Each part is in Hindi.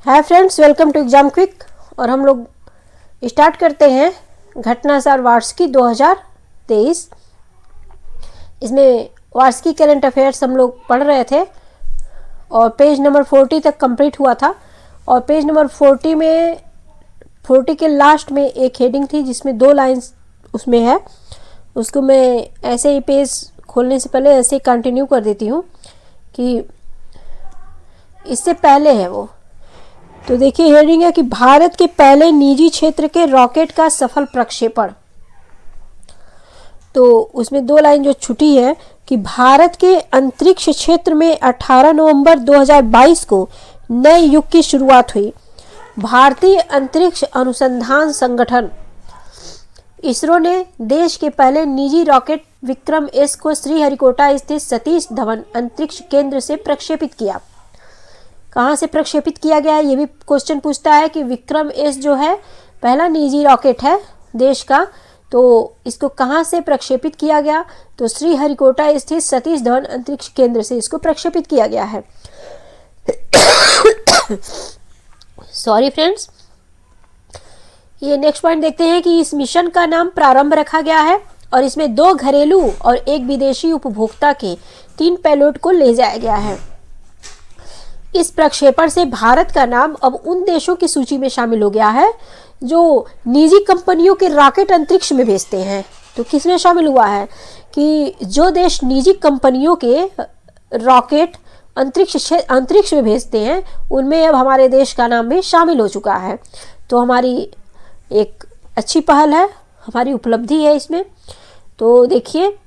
Hi friends, welcome to exam quick. और हम लोग स्टार्ट करते हैं घटनासार वार्षिकी 2023। इसमें वार्षिकी करंट अफेयर्स हम लोग पढ़ रहे थे और पेज नंबर 40 तक कंप्लीट हुआ था। और पेज नंबर 40 के लास्ट में एक हेडिंग थी जिसमें 2 लाइंस उसमें है। उसको मैं ऐसे ही पेज खोलने से पहले ऐसे ही कंटिन्यू कर देती हूँ कि इससे पहले है वो। तो देखिए हेडिंग है कि भारत के पहले निजी क्षेत्र के रॉकेट का सफल प्रक्षेपण। तो उसमें 2 लाइन जो छुटी है कि भारत के अंतरिक्ष क्षेत्र में 18 नवंबर 2022 को नए युग की शुरुआत हुई। भारतीय अंतरिक्ष अनुसंधान संगठन इसरो ने देश के पहले निजी रॉकेट विक्रम एस को श्रीहरिकोटा स्थित सतीश धवन अंतरिक्ष केंद्र से प्रक्षेपित किया। कहाँ से प्रक्षेपित किया गया है, ये भी क्वेश्चन पूछता है कि विक्रम एस जो है पहला निजी रॉकेट है देश का, तो इसको कहाँ से प्रक्षेपित किया गया। तो श्रीहरिकोटा स्थित सतीश धवन अंतरिक्ष केंद्र से इसको प्रक्षेपित किया गया है। Sorry friends. ये नेक्स्ट पॉइंट देखते हैं कि इस मिशन का नाम प्रारंभ रखा गया है और इसमें 2 घरेलू और 1 विदेशी उपभोक्ता के 3 पेलोड को ले जाया गया है। इस प्रक्षेपण से भारत का नाम अब उन देशों की सूची में शामिल हो गया है जो निजी कंपनियों के रॉकेट अंतरिक्ष में भेजते हैं। तो किसमें शामिल हुआ है कि जो देश निजी कंपनियों के रॉकेट अंतरिक्ष में भेजते हैं उनमें अब हमारे देश का नाम भी शामिल हो चुका है। तो हमारी एक अच्छी पहल है, हमारी उपलब्धि है इसमें। तो देखिए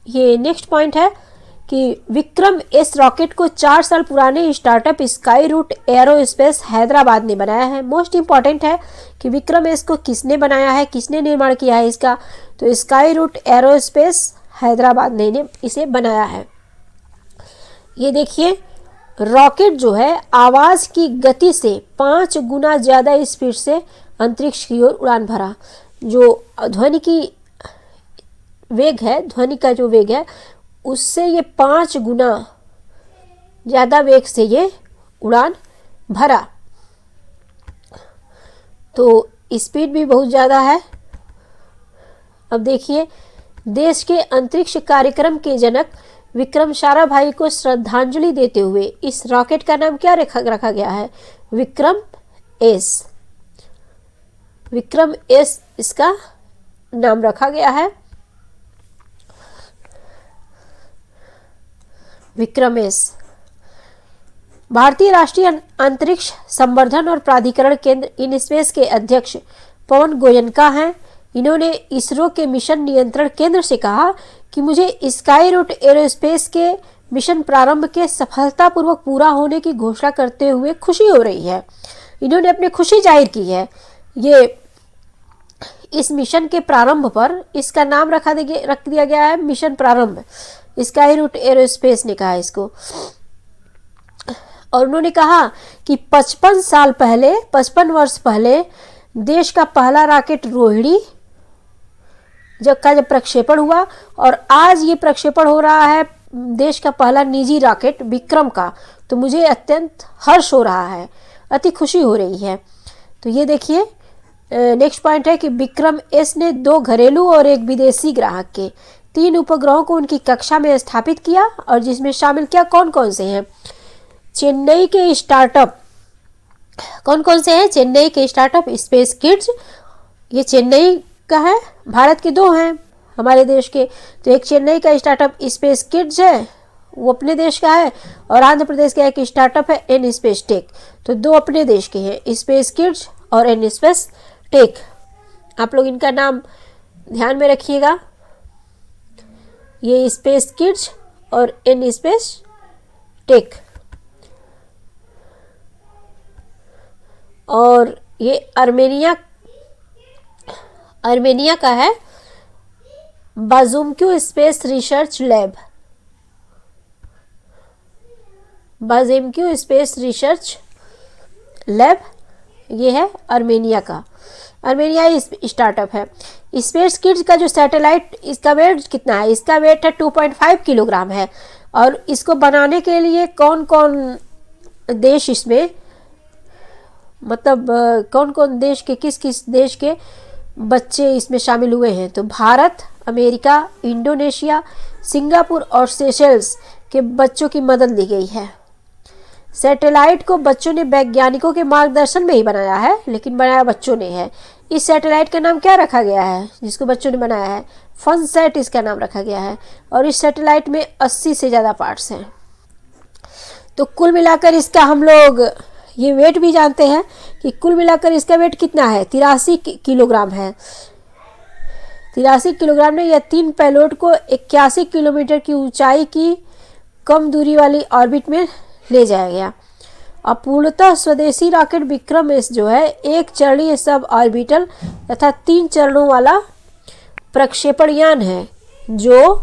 ये नेक्स्ट पॉइंट है कि विक्रम एस रॉकेट को 4 साल पुराने startup Skyroot aerospace Hyderabad ने बनाया है। मोस्ट इंपॉर्टेंट है कि विक्रम एस को किसने बनाया है, किसने निर्माण किया है इसका। तो स्काई रूट एरोस्पेस हैदराबाद ने इसे बनाया है। ये देखिए रॉकेट जो है आवाज़ की गति से 5 गुना ज़्यादा स्पीड से अंतरिक्ष की ओर उड़ान भरा। जो ध्वनि की वेग है, ध्वनि का जो वेग है उससे ये 5 गुना ज़्यादा वेग से ये उड़ान भरा। तो स्पीड भी बहुत ज़्यादा है। अब देखिए देश के अंतरिक्ष कार्यक्रम के जनक विक्रम साराभाई को श्रद्धांजलि देते हुए इस रॉकेट का नाम क्या रखा गया है, विक्रम एस। विक्रम एस इसका नाम रखा गया है, विक्रम एस। भारतीय राष्ट्रीय अंतरिक्ष संवर्धन और प्राधिकरण केंद्र इन स्पेस के अध्यक्ष पवन गोयनका हैं। इन्होंने इसरो के मिशन नियंत्रण केंद्र से कहा कि मुझे स्काई रूट एरोस्पेस के मिशन प्रारंभ के सफलतापूर्वक पूरा होने की घोषणा करते हुए खुशी हो रही है। इन्होंने अपनी खुशी जाहिर की है। ये इस मिशन के प्रारंभ पर इसका नाम रख दिया गया है मिशन प्रारंभ। स्काई रूट एरोस्पेस ने कहा इसको। और उन्होंने कहा कि 55 वर्ष पहले देश का पहला रॉकेट रोहिणी जब प्रक्षेपण हुआ और आज ये प्रक्षेपण हो रहा है देश का पहला निजी रॉकेट विक्रम का। तो मुझे अत्यंत हर्ष हो रहा है, अति खुशी हो रही है। तो ये देखिए नेक्स्ट पॉइंट है कि विक्रम एस ने 2 घरेलू और 1 विदेशी ग्राहक के 3 उपग्रहों को उनकी कक्षा में स्थापित किया और जिसमें शामिल क्या कौन कौन से हैं। चेन्नई के स्टार्टअप कौन कौन से हैं, चेन्नई के स्टार्टअप स्पेस किड्स, ये चेन्नई का है। भारत के 2 हैं हमारे देश के। तो एक चेन्नई का स्टार्टअप स्पेस किड्स है, वो अपने देश का है। और आंध्र प्रदेश का एक स्टार्टअप है एन स्पेस टेक। तो 2 अपने देश के हैं, स्पेस किड्स और एन स्पेस टेक। आप लोग इनका नाम ध्यान में रखिएगा, ये स्पेस किड्स और एन स्पेस टेक। और ये आर्मेनिया का है Bazoomq space research lab. Bazoomq space research lab ये है आर्मेनिया का। आर्मेनिया स्टार्टअप है। स्पेस किड्स का जो सैटेलाइट, इसका वेट कितना है, इसका वेट है 2.5 किलोग्राम है। और इसको बनाने के लिए कौन कौन देश इसमें मतलब कौन कौन देश के, किस किस देश के बच्चे इसमें शामिल हुए हैं? तो भारत, अमेरिका, इंडोनेशिया, सिंगापुर और सेशेल्स के बच्चों की मदद ली गई है। सैटेलाइट को बच्चों ने वैज्ञानिकों के मार्गदर्शन में ही बनाया है, लेकिन बनाया बच्चों ने है। इस सैटेलाइट का नाम क्या रखा गया है जिसको बच्चों ने बनाया है? फनसैट इसका नाम रखा गया है। और इस सैटेलाइट में 80 से ज़्यादा पार्ट्स हैं। तो कुल मिलाकर इसका हम लोग ये वेट भी जानते हैं कि कुल मिलाकर इसका वेट कितना है? 83 किलोग्राम है। 83 किलोग्राम ने यह 3 पेलोड को 81 किलोमीटर की ऊंचाई की कम दूरी वाली ऑर्बिट में ले जाया गया। अब पूर्णतः स्वदेशी रॉकेट विक्रम एस जो है एक चरणीय सब ऑर्बिटल तथा 3 चरणों वाला प्रक्षेपण यान है जो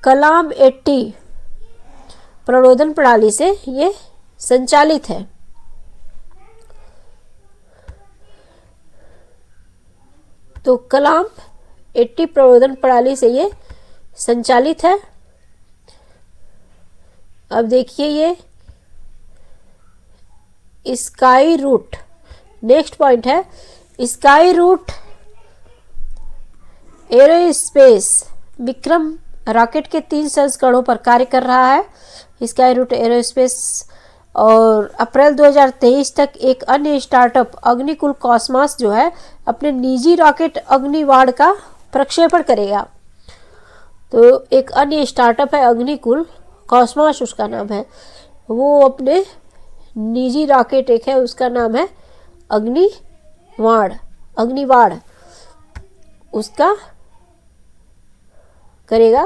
कलाम 80 प्रणोदन प्रणाली से ये संचालित है। तो कलाम 80 प्रणोदन प्रणाली से ये संचालित है। अब देखिए ये स्काई रूट, नेक्स्ट पॉइंट है Skyroot aerospace Vikram rocket के 3 संस्करणों पर कार्य कर रहा है। स्काई रूट एरोस्पेस और अप्रैल 2023 तक एक अन्य स्टार्टअप अग्निकुल कॉस्मॉस जो है अपने निजी रॉकेट अग्निवाड़ का प्रक्षेपण करेगा। तो एक अन्य स्टार्टअप है अग्निकुल कॉस्मॉस, उसका नाम है, वो अपने निजी रॉकेट एक है उसका नाम है अग्निवाड़, उसका करेगा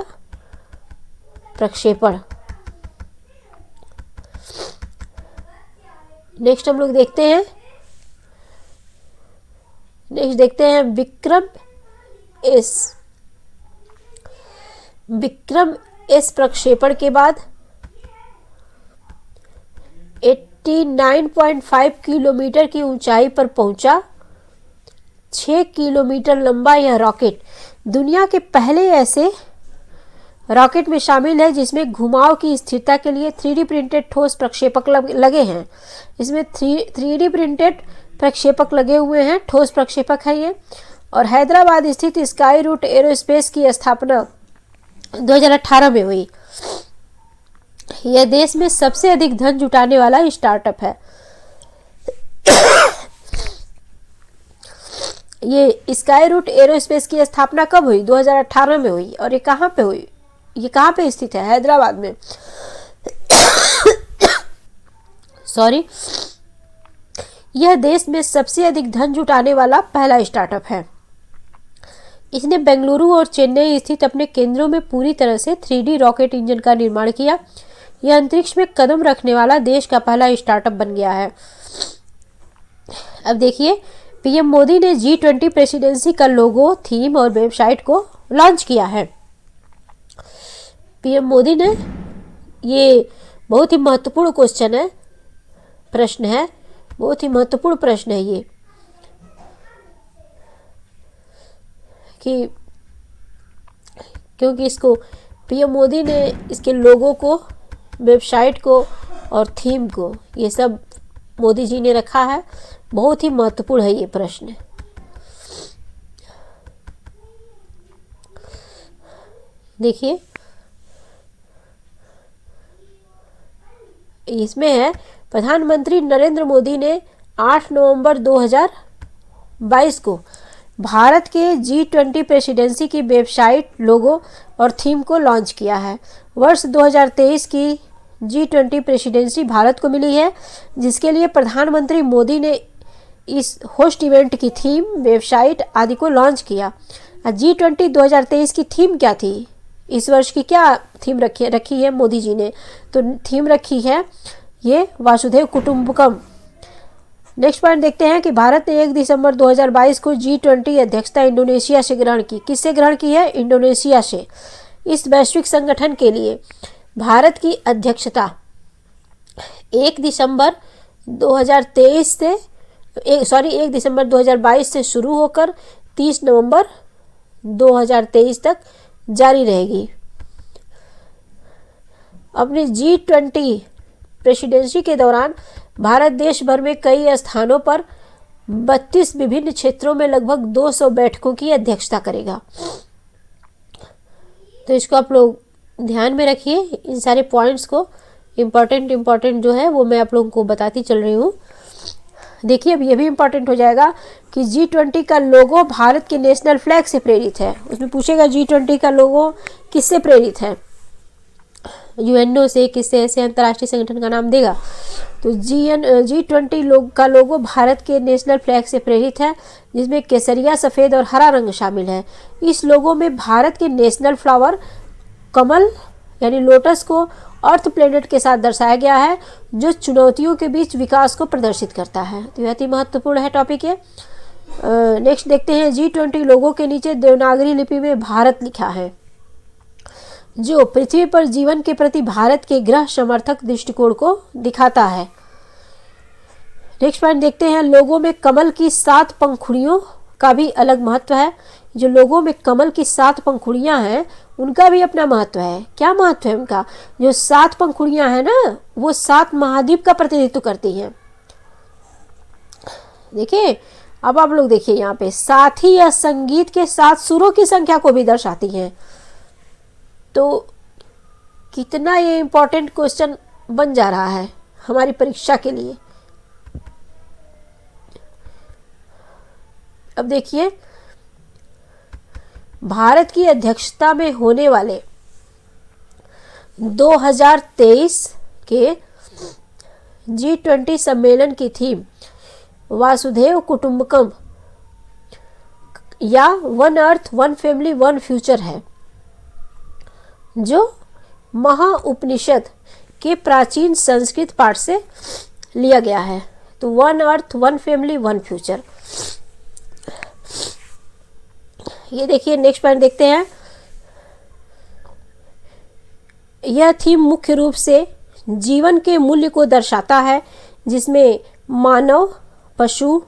प्रक्षेपण। नेक्स्ट हम लोग देखते हैं विक्रम एस प्रक्षेपण के बाद 89.5 किलोमीटर की ऊंचाई पर पहुंचा। 6 किलोमीटर लंबा यह रॉकेट दुनिया के पहले ऐसे रॉकेट में शामिल है जिसमें घुमाव की स्थिरता के लिए 3D प्रिंटेड ठोस प्रक्षेपक लगे हैं। इसमें 3D प्रिंटेड प्रक्षेपक लगे हुए हैं, ठोस प्रक्षेपक है ये। और हैदराबाद स्थित स्काई रूट एरोस्पेस की स्थापना 2018 में हुई। यह देश में सबसे अधिक धन जुटाने वाला स्टार्टअप है। ये स्काई रूट एरोस्पेस की स्थापना कब हुई? 2018 में हुई। और ये कहाँ पे हुई? ये कहाँ पे स्थित है? हैदराबाद में। सॉरी, यह देश में सबसे अधिक धन जुटाने वाला पहला स्टार्टअप है। इसने बेंगलुरु और चेन्नई स्थित अपने केंद्रों में पूरी तरह से 3D रॉकेट इंजन का निर्माण किया। यह अंतरिक्ष में कदम रखने वाला देश का पहला स्टार्टअप बन गया है। अब देखिए, पीएम मोदी ने G20 प्रेसिडेंसी का लोगो, थीम और वेबसाइट को लॉन्च किया है। पीएम मोदी ने, ये बहुत ही महत्वपूर्ण क्वेश्चन है, प्रश्न है, बहुत ही महत्वपूर्ण प्रश्न है ये, कि क्योंकि इसको पीएम मोदी ने इसके लोगों को, वेबसाइट को और थीम को, ये सब मोदी जी ने रखा है। बहुत ही महत्वपूर्ण है ये प्रश्न। देखिए, इसमें है प्रधानमंत्री नरेंद्र मोदी ने 8 नवंबर 2022 को भारत के G20 प्रेसिडेंसी की वेबसाइट, लोगो और थीम को लॉन्च किया है। वर्ष 2023 की G20 प्रेसिडेंसी भारत को मिली है, जिसके लिए प्रधानमंत्री मोदी ने इस होस्ट इवेंट की थीम, वेबसाइट आदि को लॉन्च किया। G20 2023 की थीम क्या थी? इस वर्ष की क्या थीम रखी है मोदी जी ने? तो थीम रखी है ये वासुदेव कुटुंबकम। नेक्स्ट पॉइंट देखते हैं कि भारत ने 1 दिसंबर 2022 को G20 अध्यक्षता इंडोनेशिया से ग्रहण की। किससे ग्रहण की है? इंडोनेशिया से। इस वैश्विक संगठन के लिए भारत की अध्यक्षता 1 दिसंबर 2022 से शुरू होकर 30 नवंबर 2023 तक जारी रहेगी। अपनी G20 प्रेसिडेंसी के दौरान भारत देश भर में कई स्थानों पर 32 विभिन्न क्षेत्रों में लगभग 200 बैठकों की अध्यक्षता करेगा। तो इसको आप लोग ध्यान में रखिए, इन सारे पॉइंट्स को, इम्पॉर्टेंट जो है वो मैं आप लोगों को बताती चल रही हूँ। देखिए अब ये भी इम्पॉर्टेंट हो जाएगा कि G20 का लोगो भारत के नेशनल फ्लैग से प्रेरित है। उसमें पूछेगा G20 का लोगो किससे प्रेरित है, यूएनओ से, किससे, ऐसे अंतर्राष्ट्रीय संगठन का नाम देगा। तो G20 का लोगो भारत के नेशनल फ्लैग से प्रेरित है, जिसमें केसरिया, सफ़ेद और हरा रंग शामिल है। इस लोगो में भारत के नेशनल फ्लावर कमल यानी लोटस को अर्थ प्लेनेट के साथ दर्शाया गया है, जो चुनौतियों के बीच विकास को प्रदर्शित करता है। तो यह महत्वपूर्ण है टॉपिक है। नेक्स्ट देखते हैं, G20 लोगों के नीचे देवनागरी लिपि में भारत लिखा है, जो पृथ्वी पर जीवन के प्रति भारत के गृह समर्थक दृष्टिकोण को दिखाता है। नेक्स्ट पॉइंट देखते हैं, लोगों में कमल की 7 पंखुड़ियों का भी अलग महत्व है। जो लोगों में कमल की 7 पंखुड़ियां हैं उनका भी अपना महत्व है। क्या महत्व है उनका? जो 7 पंखुड़ियां हैं ना, वो 7 महाद्वीप का प्रतिनिधित्व करती हैं। देखिए अब आप लोग देखिए यहाँ पे, साथ ही यह संगीत के 7 सुरों की संख्या को भी दर्शाती हैं। तो कितना ये इम्पोर्टेंट क्वेश्चन बन जा रहा है हमारी परीक्षा के लिए। अब देखिए, भारत की अध्यक्षता में होने वाले 2023 के G20 सम्मेलन की थीम वासुदेव कुटुंबकम या one earth one family one future है, जो महाउपनिषद के प्राचीन संस्कृत पाठ से लिया गया है। तो one earth one family one future. ये देखिए नेक्स्ट पॉइंट देखते हैं, यह थीम मुख्य रूप से जीवन के मूल्य को दर्शाता है, जिसमें मानव, पशु,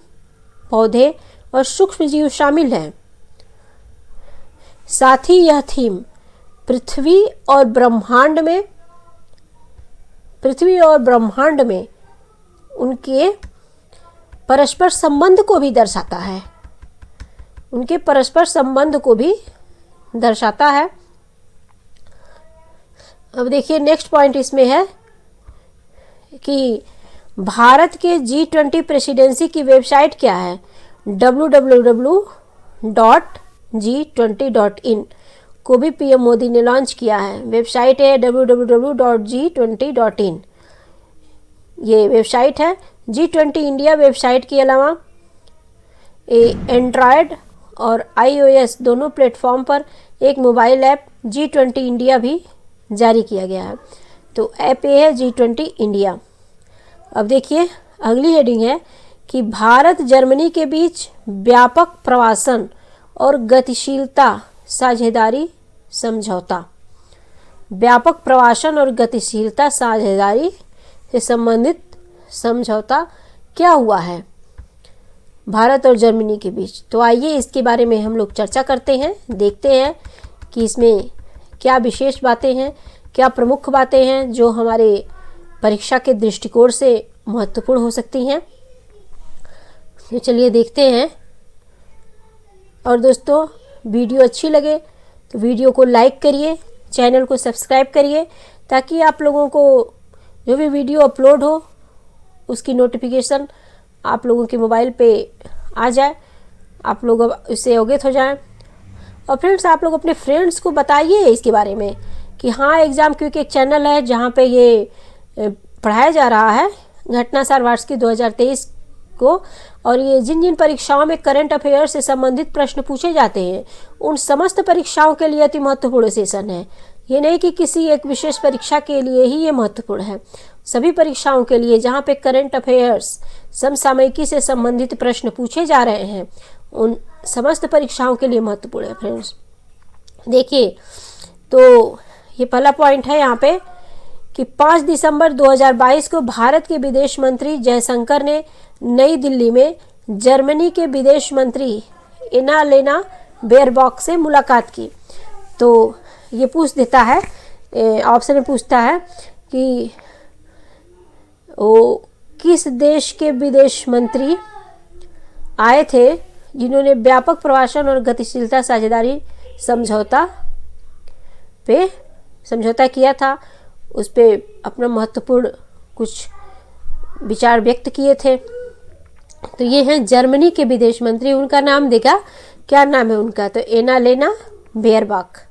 पौधे और सूक्ष्म जीव शामिल हैं। साथ ही यह थीम पृथ्वी और ब्रह्मांड में उनके परस्पर संबंध को भी दर्शाता है। अब देखिए नेक्स्ट पॉइंट इसमें है कि भारत के G20 प्रेसिडेंसी की वेबसाइट क्या है। www.g20.in को भी पीएम मोदी ने लॉन्च किया है। वेबसाइट है www.g20.in। ये वेबसाइट है। G20 इंडिया वेबसाइट के अलावा एंड्रॉयड और iOS दोनों प्लेटफॉर्म पर एक मोबाइल ऐप G20 इंडिया भी जारी किया गया है। तो ऐप ये है G20 इंडिया। अब देखिए अगली हेडिंग है कि भारत जर्मनी के बीच व्यापक प्रवासन और गतिशीलता साझेदारी समझौता। व्यापक प्रवासन और गतिशीलता साझेदारी से संबंधित समझौता क्या हुआ है भारत और जर्मनी के बीच। तो आइए इसके बारे में हम लोग चर्चा करते हैं, देखते हैं कि इसमें क्या विशेष बातें हैं, क्या प्रमुख बातें हैं जो हमारे परीक्षा के दृष्टिकोण से महत्वपूर्ण हो सकती हैं। तो चलिए देखते हैं। और दोस्तों वीडियो अच्छी लगे तो वीडियो को लाइक करिए, चैनल को सब्सक्राइब करिए, ताकि आप लोगों को जो भी वीडियो अपलोड हो उसकी नोटिफिकेशन आप लोगों के मोबाइल पे आ जाए, आप लोग इससे अवगत हो जाएं। और फ्रेंड्स आप लोग अपने फ्रेंड्स को बताइए इसके बारे में कि हाँ एग्ज़ाम क्विक एक चैनल है जहाँ पे ये पढ़ाया जा रहा है घटनासार वार्षिकी 2023 को। और ये जिन जिन परीक्षाओं में करंट अफेयर से संबंधित प्रश्न पूछे जाते हैं उन समस्त परीक्षाओं के लिए अति महत्वपूर्ण सेशन है। ये नहीं कि किसी एक विशेष परीक्षा के लिए ही ये महत्वपूर्ण है, सभी परीक्षाओं के लिए जहाँ पे करंट अफेयर्स समसामयिकी से संबंधित प्रश्न पूछे जा रहे हैं उन समस्त परीक्षाओं के लिए महत्वपूर्ण है। फ्रेंड्स देखिए, तो ये पहला पॉइंट है यहाँ पे कि 5 दिसंबर 2022 को भारत के विदेश मंत्री जयशंकर ने नई दिल्ली में जर्मनी के विदेश मंत्री एनालेना बेयरबॉक से मुलाकात की। तो ये पूछ देता है, ऑप्शन में पूछता है कि वो किस देश के विदेश मंत्री आए थे जिन्होंने व्यापक प्रवासन और गतिशीलता साझेदारी समझौता किया था, उस पे अपना महत्वपूर्ण कुछ विचार व्यक्त किए थे। तो ये हैं जर्मनी के विदेश मंत्री। उनका नाम देखा, क्या नाम है उनका? तो एनालेना बेयरबाख।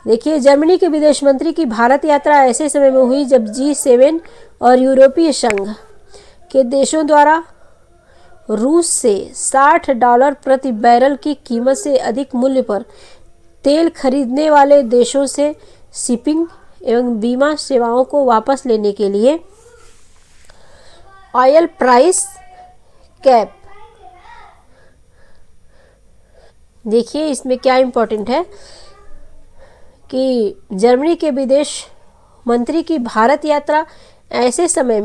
देखिए, जर्मनी के विदेश मंत्री की भारत यात्रा ऐसे समय में हुई जब G7 और यूरोपीय संघ के देशों द्वारा रूस से $60 प्रति बैरल की कीमत से अधिक मूल्य पर तेल खरीदने वाले देशों से शिपिंग एवं बीमा सेवाओं को वापस लेने के लिए ऑयल प्राइस कैप। देखिए, इसमें क्या इम्पोर्टेंट है कि जर्मनी के विदेश मंत्री की भारत यात्रा ऐसे समय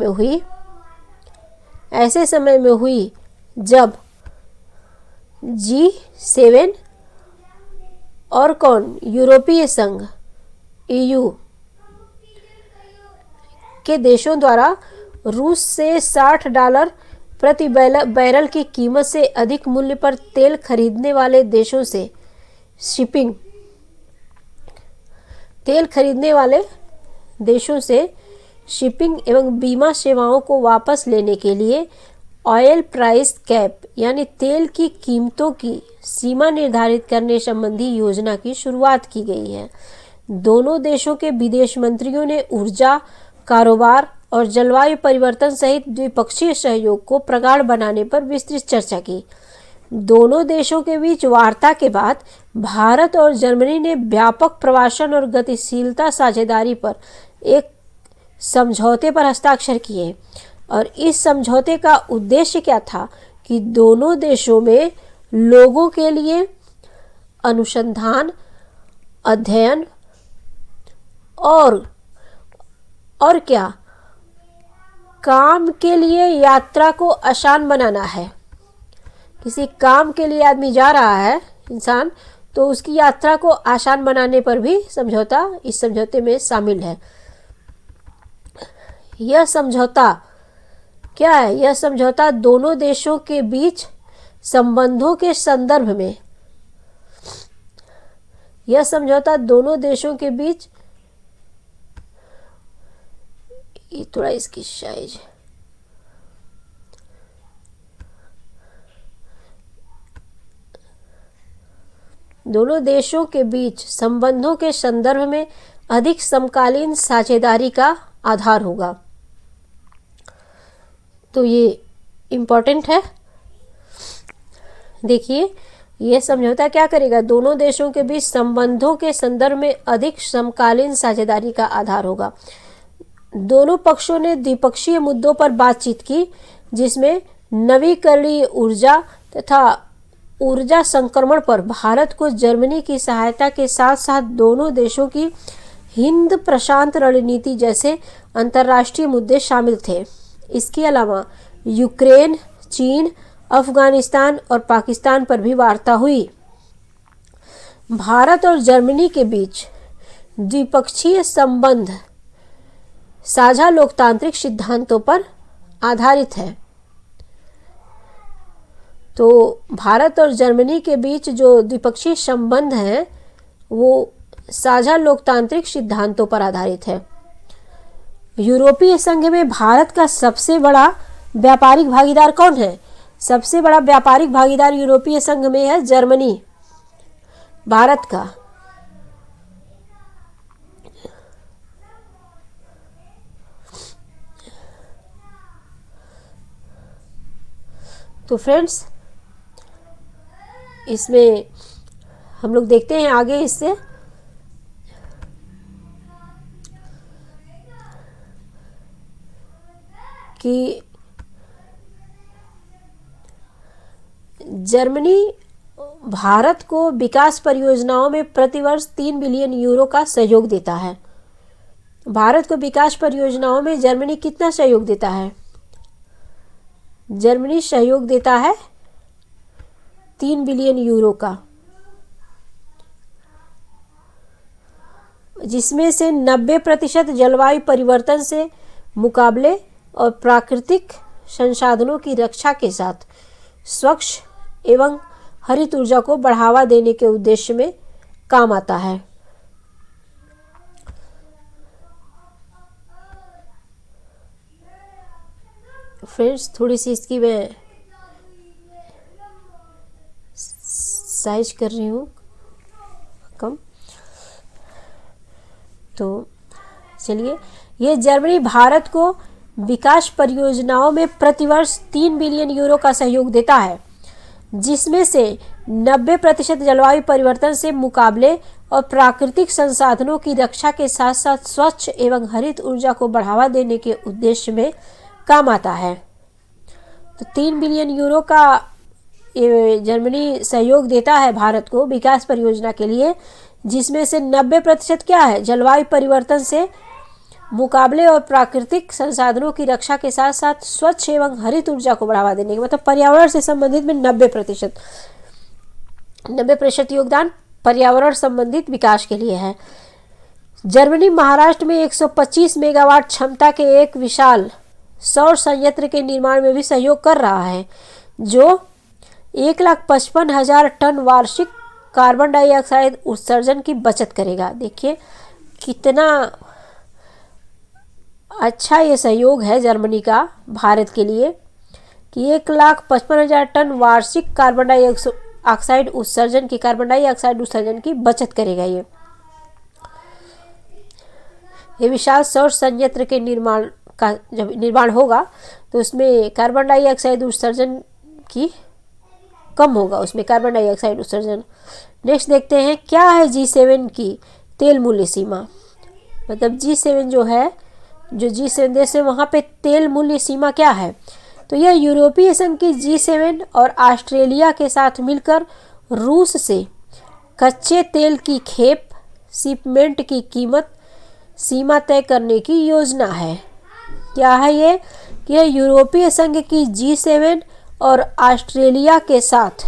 में हुई जब G7 और यूरोपीय संघ EU के देशों द्वारा रूस से $60 प्रति बैरल की कीमत से अधिक मूल्य पर तेल खरीदने वाले देशों से शिपिंग एवं बीमा सेवाओं को वापस लेने के लिए ऑयल प्राइस कैप यानी तेल की कीमतों की सीमा निर्धारित करने संबंधी योजना की शुरुआत की गई है। दोनों देशों के विदेश मंत्रियों ने ऊर्जा, कारोबार और जलवायु परिवर्तन सहित द्विपक्षीय सहयोग को प्रगाढ़ बनाने पर विस्तृत चर्चा की। दोनों देशों के बीच वार्ता के बाद भारत और जर्मनी ने व्यापक प्रवासन और गतिशीलता साझेदारी पर एक समझौते पर हस्ताक्षर किए और इस समझौते का उद्देश्य क्या था कि दोनों देशों में लोगों के लिए अनुसंधान, अध्ययन और क्या काम के लिए यात्रा को आसान बनाना है। किसी काम के लिए आदमी जा रहा है इंसान, तो उसकी यात्रा को आसान बनाने पर भी समझौता इस समझौते में शामिल है। यह समझौता क्या है? यह समझौता दोनों देशों के बीच संबंधों के संदर्भ में ये थोड़ा इसकी साइज दोनों देशों के बीच संबंधों के संदर्भ में अधिक समकालीन साझेदारी का आधार होगा। तो ये इम्पोर्टेंट है। देखिए, यह समझौता क्या करेगा? दोनों देशों के बीच संबंधों के संदर्भ में अधिक समकालीन साझेदारी का आधार होगा। दोनों पक्षों ने द्विपक्षीय मुद्दों पर बातचीत की, जिसमें नवीकरणीय ऊर्जा तथा ऊर्जा संक्रमण पर भारत को जर्मनी की सहायता के साथ साथ दोनों देशों की हिंद प्रशांत रणनीति जैसे अंतर्राष्ट्रीय मुद्दे शामिल थे। इसके अलावा यूक्रेन, चीन, अफगानिस्तान और पाकिस्तान पर भी वार्ता हुई। भारत और जर्मनी के बीच द्विपक्षीय संबंध साझा लोकतांत्रिक सिद्धांतों पर आधारित है। तो भारत और जर्मनी के बीच जो द्विपक्षीय संबंध हैं वो साझा लोकतांत्रिक सिद्धांतों पर आधारित है। यूरोपीय संघ में भारत का सबसे बड़ा व्यापारिक भागीदार कौन है? सबसे बड़ा व्यापारिक भागीदार यूरोपीय संघ में है जर्मनी, भारत का। तो फ्रेंड्स, इसमें हम लोग देखते हैं आगे इससे कि जर्मनी भारत को विकास परियोजनाओं में प्रतिवर्ष 3 बिलियन यूरो का सहयोग देता है। भारत को विकास परियोजनाओं में जर्मनी कितना सहयोग देता है? जर्मनी सहयोग देता है 3 बिलियन यूरो का, जिसमें से 90% जलवायु परिवर्तन से मुकाबले और प्राकृतिक संसाधनों की रक्षा के साथ स्वच्छ एवं हरित ऊर्जा को बढ़ावा देने के उद्देश्य में काम आता है। फ्रेंड्स, थोड़ी सी इसकी मैं साइज कर रही हूँ कम। तो चलिए, ये जर्मनी भारत को विकास परियोजनाओं में प्रतिवर्ष 3 बिलियन यूरो का सहयोग देता है, जिसमें से 90% जलवायु परिवर्तन से मुकाबले और प्राकृतिक संसाधनों की रक्षा के साथ साथ स्वच्छ एवं हरित ऊर्जा को बढ़ावा देने के उद्देश्य में काम आता है। तो 3 बिलियन यूरो का ये जर्मनी सहयोग देता है भारत को विकास परियोजना के लिए, जिसमें से 90% क्या है, जलवायु परिवर्तन से मुकाबले और प्राकृतिक संसाधनों की रक्षा के साथ साथ स्वच्छ एवं हरित ऊर्जा को बढ़ावा देने के, मतलब पर्यावरण से संबंधित में 90% योगदान पर्यावरण संबंधित विकास के लिए है। जर्मनी महाराष्ट्र में 125 मेगावाट क्षमता के एक विशाल सौर संयंत्र के निर्माण में भी सहयोग कर रहा है, जो 1,55,000 टन वार्षिक कार्बन डाइऑक्साइड उत्सर्जन की बचत करेगा। देखिए कितना अच्छा ये सहयोग है जर्मनी का भारत के लिए कि 1,55,000 टन वार्षिक कार्बन डाइऑक्साइड उत्सर्जन की बचत करेगा। ये विशाल सौर संयंत्र के निर्माण का जब निर्माण होगा तो उसमें कार्बन डाइऑक्साइड उत्सर्जन की कम होगा, उसमें कार्बन डाइऑक्साइड उत्सर्जन। नेक्स्ट देखते हैं क्या है G7 की तेल मूल्य सीमा। मतलब G7 जो है, जो G7 देश है वहाँ पे तेल मूल्य सीमा क्या है, तो यह यूरोपीय संघ की G7 और ऑस्ट्रेलिया के साथ मिलकर रूस से कच्चे तेल की खेप शिपमेंट की कीमत सीमा तय करने की योजना है। क्या है ये कि यह यूरोपीय संघ की G7 और ऑस्ट्रेलिया के साथ,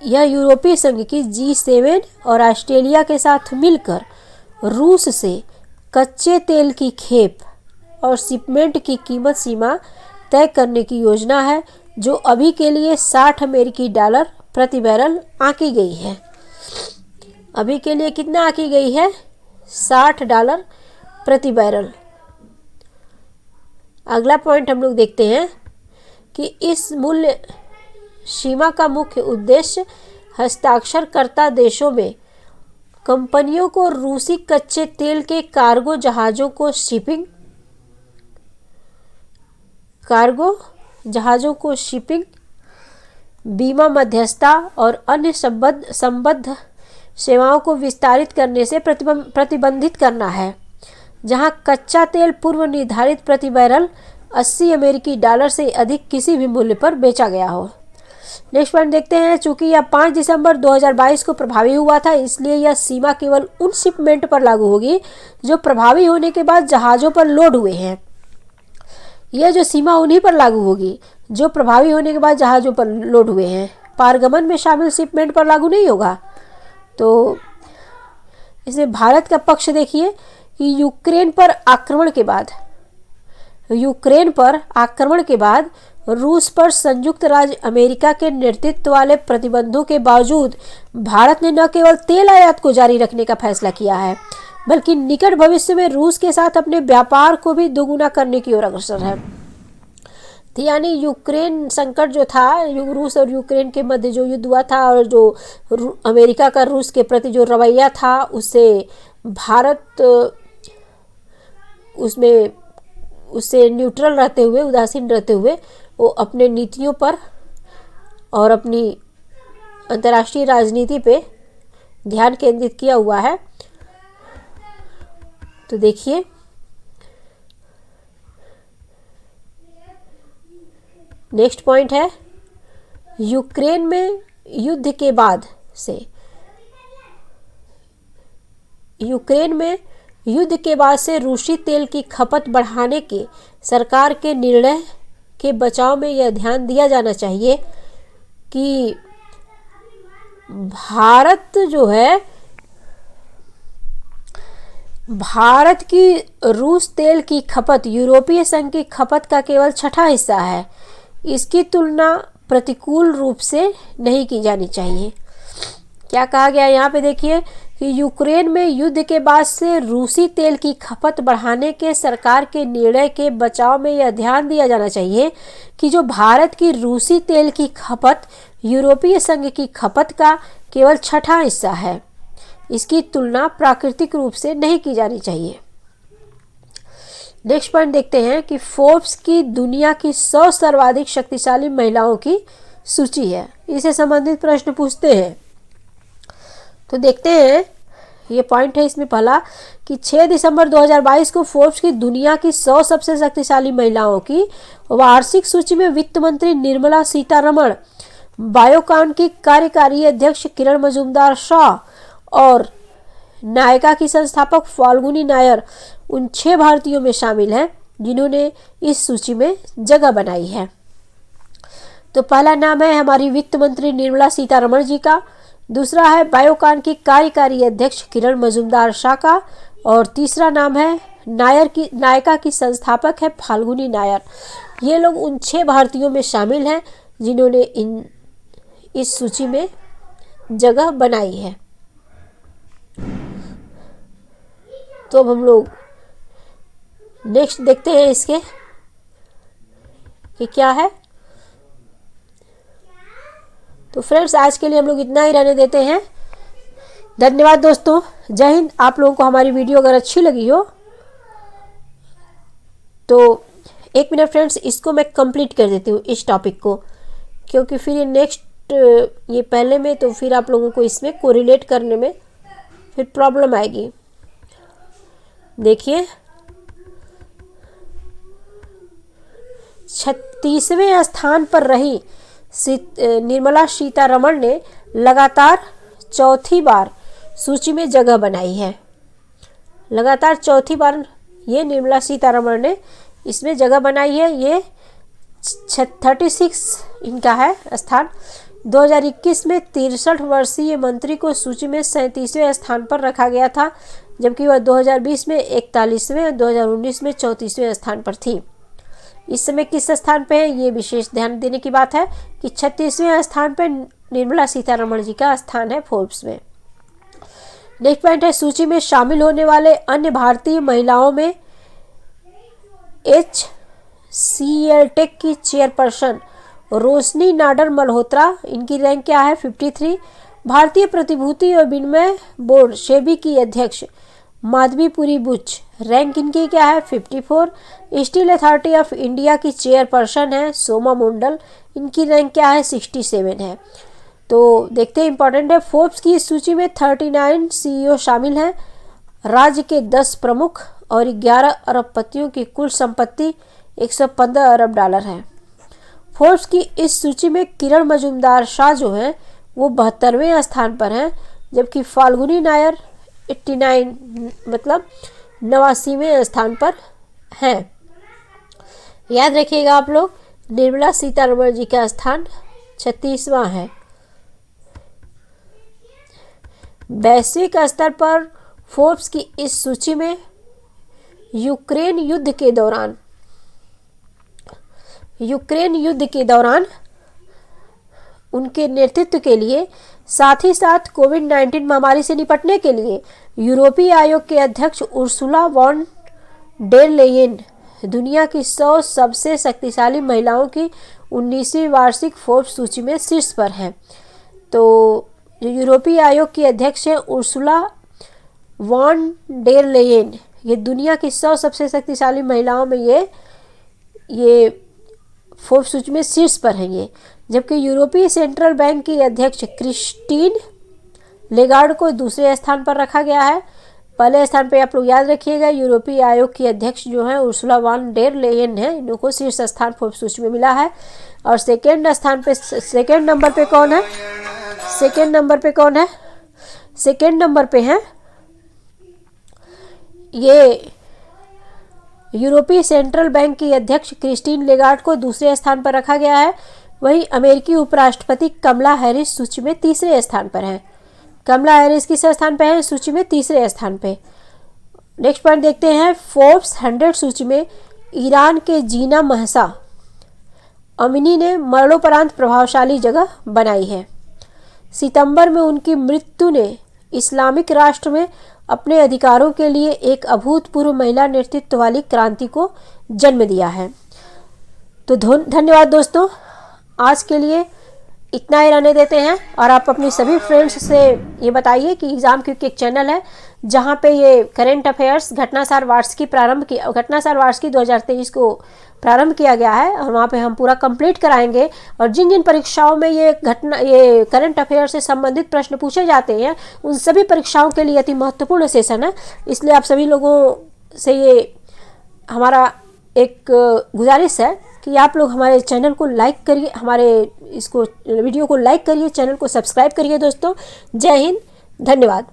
यह यूरोपीय संघ की G7 और ऑस्ट्रेलिया के साथ मिलकर रूस से कच्चे तेल की खेप और शिपमेंट की कीमत सीमा तय करने की योजना है, जो अभी के लिए $60 प्रति बैरल आंकी गई है। अभी के लिए कितना आंकी गई है, $60 प्रति बैरल। अगला पॉइंट हम लोग देखते हैं कि इस मूल्य सीमा का मुख्य उद्देश्य हस्ताक्षरकर्ता देशों में कंपनियों को रूसी कच्चे तेल के कार्गो जहाज़ों को शिपिंग, बीमा मध्यस्थता और अन्य संबद्ध सेवाओं को विस्तारित करने से प्रतिबंधित करना है, जहां कच्चा तेल पूर्व निर्धारित प्रति बैरल $80 से अधिक किसी भी मूल्य पर बेचा गया हो। नेक्स्ट पॉइंट देखते हैं, चूंकि यह 5 दिसंबर 2022 को प्रभावी हुआ था, इसलिए यह सीमा केवल उन शिपमेंट पर लागू होगी जो प्रभावी होने के बाद जहाज़ों पर लोड हुए हैं। यह जो सीमा उन्हीं पर लागू होगी जो प्रभावी होने के बाद जहाज़ों पर लोड हुए हैं, पारगमन में शामिल शिपमेंट पर लागू नहीं होगा। तो इसमें भारत का पक्ष देखिए कि यूक्रेन पर आक्रमण के बाद रूस पर संयुक्त राज्य अमेरिका के नेतृत्व वाले प्रतिबंधों के बावजूद भारत ने न केवल तेल आयात को जारी रखने का फैसला किया है, बल्कि निकट भविष्य में रूस के साथ अपने व्यापार को भी दोगुना करने की ओर अग्रसर है। तो यानी यूक्रेन संकट जो था, रूस और यूक्रेन के मध्य जो युद्ध हुआ था और जो अमेरिका का रूस के प्रति जो रवैया था, उससे भारत उससे न्यूट्रल रहते हुए, उदासीन रहते हुए वो अपने नीतियों पर और अपनी अंतर्राष्ट्रीय राजनीति पे ध्यान केंद्रित किया हुआ है। तो देखिए नेक्स्ट पॉइंट है, यूक्रेन में युद्ध के बाद से रूसी तेल की खपत बढ़ाने के सरकार के निर्णय के बचाव में यह ध्यान दिया जाना चाहिए कि भारत जो है भारत की रूस तेल की खपत यूरोपीय संघ की खपत का केवल छठा हिस्सा है। इसकी तुलना प्रतिकूल रूप से नहीं की जानी चाहिए। क्या कहा गया यहाँ पे देखिए कि यूक्रेन में युद्ध के बाद से रूसी तेल की खपत बढ़ाने के सरकार के निर्णय के बचाव में यह ध्यान दिया जाना चाहिए कि जो भारत की रूसी तेल की खपत यूरोपीय संघ की खपत का केवल छठा हिस्सा है। इसकी तुलना प्राकृतिक रूप से नहीं की जानी चाहिए। नेक्स्ट पॉइंट देखते हैं कि फोर्ब्स की दुनिया की 100 सर्वाधिक शक्तिशाली महिलाओं की सूची है। इससे संबंधित प्रश्न पूछते हैं तो देखते हैं। ये पॉइंट है इसमें पहला कि 6 दिसंबर 2022 को फोर्ब्स की दुनिया की 100 सबसे शक्तिशाली महिलाओं की वार्षिक सूची में वित्त मंत्री निर्मला सीतारमण, बायोकॉन की कार्यकारी अध्यक्ष किरण मजूमदार शाह और नायका की संस्थापक फाल्गुनी नायर उन 6 भारतीयों में शामिल हैं जिन्होंने इस सूची में जगह बनाई है। तो पहला नाम है हमारी वित्त मंत्री निर्मला सीतारमण जी का, दूसरा है बायोकॉन की कार्यकारी अध्यक्ष किरण मजूमदार शाह का, और तीसरा नाम है नायका की संस्थापक है फाल्गुनी नायर। ये लोग उन 6 भारतीयों में शामिल हैं जिन्होंने इस सूची में जगह बनाई है। तो अब हम लोग नेक्स्ट देखते हैं इसके कि क्या है। तो फ्रेंड्स आज के लिए हम लोग इतना ही रहने देते हैं। धन्यवाद दोस्तों, जय हिंद। आप लोगों को हमारी वीडियो अगर अच्छी लगी हो तो 1 मिनट फ्रेंड्स, इसको मैं कंप्लीट कर देती हूँ इस टॉपिक को, क्योंकि फिर ये नेक्स्ट ये पहले में तो फिर आप लोगों को इसमें कोरिलेट करने में फिर प्रॉब्लम आएगी। देखिए 36वें स्थान पर रही निर्मला सीतारमण ने लगातार चौथी बार सूची में जगह बनाई है। लगातार चौथी बार ये निर्मला सीतारमण ने इसमें जगह बनाई है। ये 36 इनका है स्थान। 2021 में 63 वर्षीय मंत्री को सूची में 37वें स्थान पर रखा गया था, जबकि वह 2020 में 41वें और 2019 में 34वें स्थान पर थी। इस समय किस स्थान पे है ये विशेष ध्यान देने की बात है कि 36वें स्थान पर निर्मला सीतारमण जी का स्थान है फोर्ब्स में। नेक्स्ट पॉइंट है सूची में शामिल होने वाले अन्य भारतीय महिलाओं में HCL टेक की चेयरपर्सन रोशनी नाडर मल्होत्रा, इनकी रैंक क्या है 53। भारतीय प्रतिभूति और विनिमय बोर्ड सेबी की अध्यक्ष माधवीपुरी बुच, रैंक इनकी क्या है 54। स्टील अथॉरिटी ऑफ इंडिया की चेयरपर्सन है सोमा मंडल, इनकी रैंक क्या है 67 है। तो देखते हैं इंपॉर्टेंट है। फोर्ब्स की इस सूची में 39 CEO शामिल हैं। राज्य के 10 प्रमुख और 11 अरबपतियों की कुल संपत्ति $115 अरब है। फोर्ब्स की इस सूची में किरण मजूमदार शाह जो हैं वो 72वें स्थान पर हैं, जबकि फाल्गुनी नायर 89 मतलब 89वें स्थान पर हैं। याद रखिएगा आप लोग, निर्मला सीतारमण जी का स्थान 36वां है। वैश्विक स्तर पर फोर्ब्स की इस सूची में यूक्रेन युद्ध के दौरान उनके नेतृत्व के लिए, साथ ही साथ कोविड-19 महामारी से निपटने के लिए यूरोपीय आयोग के अध्यक्ष उर्सुला वॉन डेर लेयेन दुनिया की 100 सबसे शक्तिशाली महिलाओं की 19वीं वार्षिक फोर्ब्स सूची में शीर्ष पर हैं। तो जो यूरोपीय आयोग की अध्यक्ष है उर्सुला वॉन डेर लेयेन, ये दुनिया की 100 सबसे शक्तिशाली महिलाओं में ये फोर्ब्स सूची में शीर्ष पर हैं ये। जबकि यूरोपीय सेंट्रल बैंक की अध्यक्ष क्रिस्टीन लेगार्ड को दूसरे स्थान पर रखा गया है। पहले स्थान पे आप लोग याद रखिएगा यूरोपीय आयोग की अध्यक्ष जो है उर्सुला वॉन डेर लेयेन है, इनको शीर्ष स्थान फोर्ब्स सूची में मिला है। और सेकेंड नंबर पे कौन है? सेकेंड नंबर पे है ये यूरोपीय सेंट्रल बैंक की अध्यक्ष क्रिस्टीन लेगार्ड को दूसरे स्थान पर रखा गया है। वहीं अमेरिकी उपराष्ट्रपति कमला हैरिस सूची में तीसरे स्थान पर हैं। कमला हैरिस किस स्थान पे है सूची में? तीसरे स्थान पे। नेक्स्ट पॉइंट देखते हैं, फोर्ब्स 100 सूची में ईरान के जीना महसा अमिनी ने मरणोपरांत प्रभावशाली जगह बनाई है। सितंबर में उनकी मृत्यु ने इस्लामिक राष्ट्र में अपने अधिकारों के लिए एक अभूतपूर्व महिला नेतृत्व वाली क्रांति को जन्म दिया है। तो धन्यवाद दोस्तों, आज के लिए इतना ही रहने देते हैं। और आप अपनी सभी फ्रेंड्स से ये बताइए कि एग्ज़ाम क्विक एक चैनल है जहाँ पे ये करंट अफेयर्स घटनासार वार्षिकी 2023 को प्रारंभ किया गया है और वहाँ पे हम पूरा कंप्लीट कराएंगे। और जिन जिन परीक्षाओं में ये करंट अफेयर से संबंधित प्रश्न पूछे जाते हैं उन सभी परीक्षाओं के लिए अति महत्वपूर्ण सेशन है। इसलिए आप सभी लोगों से ये हमारा एक गुजारिश है कि आप लोग हमारे चैनल को लाइक करिए, हमारे इसको वीडियो को लाइक करिए, चैनल को सब्सक्राइब करिए दोस्तों। जय हिंद, धन्यवाद।